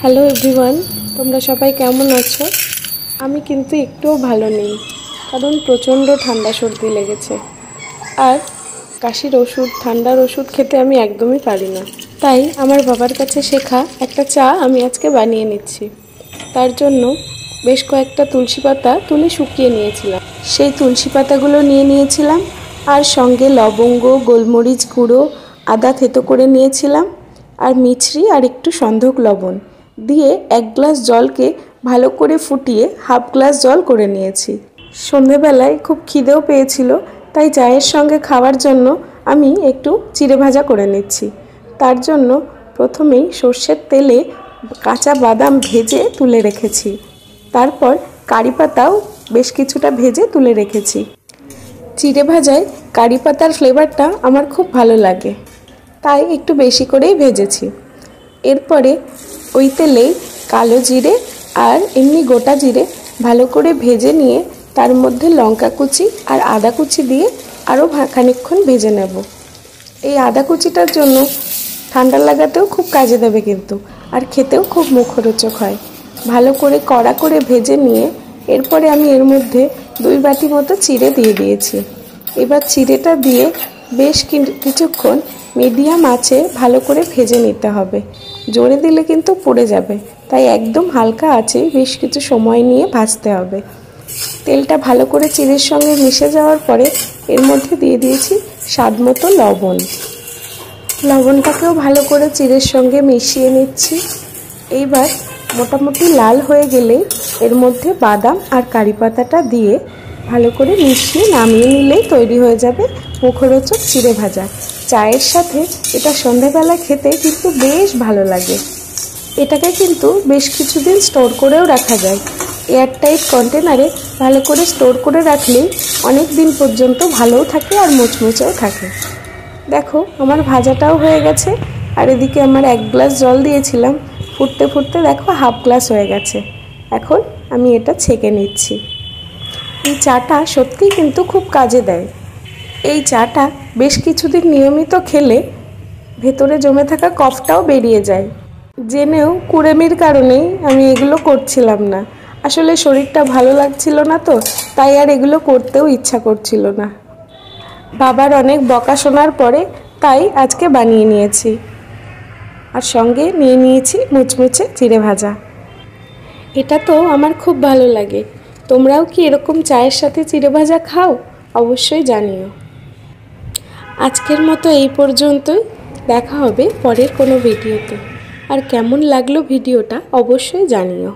Hello everyone, তোমরা সবাই কেমন আছো? আমি কিন্তু একটুও ভালো নেই, কারণ প্রচণ্ড ঠান্ডা সর্দি লেগেছে। আর কাশির ওষুধ, ঠান্ডার ওষুধ খেতে আমি একদমই পারি না। তাই আমার বাবার কাছে শেখা একটা চা আমি আজকে বানিয়ে নিচ্ছি। তার জন্য বেশ কয়েকটা তুলসী পাতা তুলে শুকিয়ে নিয়েছিলাম। সেই তুলসী পাতাগুলো নিয়ে নিয়েছিলাম, আর সঙ্গে লবঙ্গ, গোলমরিচ গুঁড়ো, আদা থেতো করে নিয়েছিলাম, আর মিছরি আর একটু সন্ধক লবণ দিয়ে 1 গ্লাস জলকে ভালো করে ফুটিয়ে হাফ গ্লাস জল করে নিয়েছি। সন্ধেবেলায় খুব খিদেও পেয়েছিল, তাই চায়ের সঙ্গে খাওয়ার জন্য আমি একটু চিড়ে ভাজা করে নিচ্ছি। তার জন্য প্রথমেই সর্ষের তেলে কাঁচা বাদাম ভেজে তুলে রেখেছি, তারপর কারি পাতাও বেশ কিছুটা ভেজে তুলে রেখেছি। চিড়ে ভাজায় কারি পাতার ফ্লেভারটা আমার খুব ভালো লাগে, তাই একটু বেশি করেই ভেজেছি। এরপরে ওই তেলেই কালো জিরে আর এমনি গোটা জিরে ভালো করে ভেজে নিয়ে তার মধ্যে লঙ্কা কুচি আর আদা কুচি দিয়ে আরও খানিকক্ষণ ভেজে নেব। এই আদা কুচিটার জন্য ঠান্ডা লাগাতেও খুব কাজে দেবে কিন্তু, আর খেতেও খুব মুখরোচক হয়। ভালো করে কড়া করে ভেজে নিয়ে এরপরে আমি এর মধ্যে 2 বাটি মতো চিড়ে দিয়ে দিয়েছি। এবার চিড়েটা দিয়ে বেশ কিছুক্ষণ মিডিয়াম আঁচে ভালো করে ভেজে নিতে হবে। জোরে দিলে কিন্তু পুড়ে যাবে, তাই একদম হালকা আঁচে বেশ কিছু সময় নিয়ে ভাজতে হবে। তেলটা ভালো করে চিড়ের সঙ্গে মিশে যাওয়ার পরে এর মধ্যে দিয়ে দিয়েছি স্বাদ মতো লবণ। লবণটাকেও ভালো করে চিড়ের সঙ্গে মিশিয়ে নিচ্ছি। এইবার মোটামুটি লাল হয়ে গেলেই এর মধ্যে বাদাম আর কারি পাতাটা দিয়ে ভালো করে মিশিয়ে নামিয়ে নিলেই তৈরি হয়ে যাবে মুখরোচক চিড়ে ভাজা। চায়ের সাথে এটা সন্ধ্যাবেলা খেতে কিন্তু বেশ ভালো লাগে। এটাকে কিন্তু বেশ কিছুদিন স্টোর করেও রাখা যায়। এয়ারটাইট কন্টেনারে ভালো করে স্টোর করে রাখলেই অনেক দিন পর্যন্ত ভালোও থাকে আর মুচমুচেও থাকে। দেখো আমার ভাজাটাও হয়ে গেছে, আর এদিকে আমার 1 গ্লাস জল দিয়েছিলাম, ফুটতে ফুটতে দেখো হাফ গ্লাস হয়ে গেছে। এখন আমি এটা ছেঁকে নিচ্ছি। এই চাটা সত্যিই কিন্তু খুব কাজে দেয়। এই চাটা বেশ কিছুদিন নিয়মিত খেলে ভেতরে জমে থাকা কফটাও বেরিয়ে যায়। জেনেও কুড়েমির কারণেই আমি এগুলো করছিলাম না। আসলে শরীরটা ভালো লাগছিল না, তো তাই আর এগুলো করতেও ইচ্ছা করছিল না। বাবার অনেক বকা শোনার পরে তাই আজকে বানিয়ে নিয়েছি, আর সঙ্গে নিয়ে নিয়েছি মুচমুচে চিড়ে ভাজা। এটা তো আমার খুব ভালো লাগে। তোমরাও কি এরকম চায়ের সাথে চিড়ে ভাজা খাও? অবশ্যই জানিও। আজকের মতো এই পর্যন্তই, দেখা হবে পরের কোনো ভিডিওতে। আর কেমন লাগলো ভিডিওটা অবশ্যই জানিও।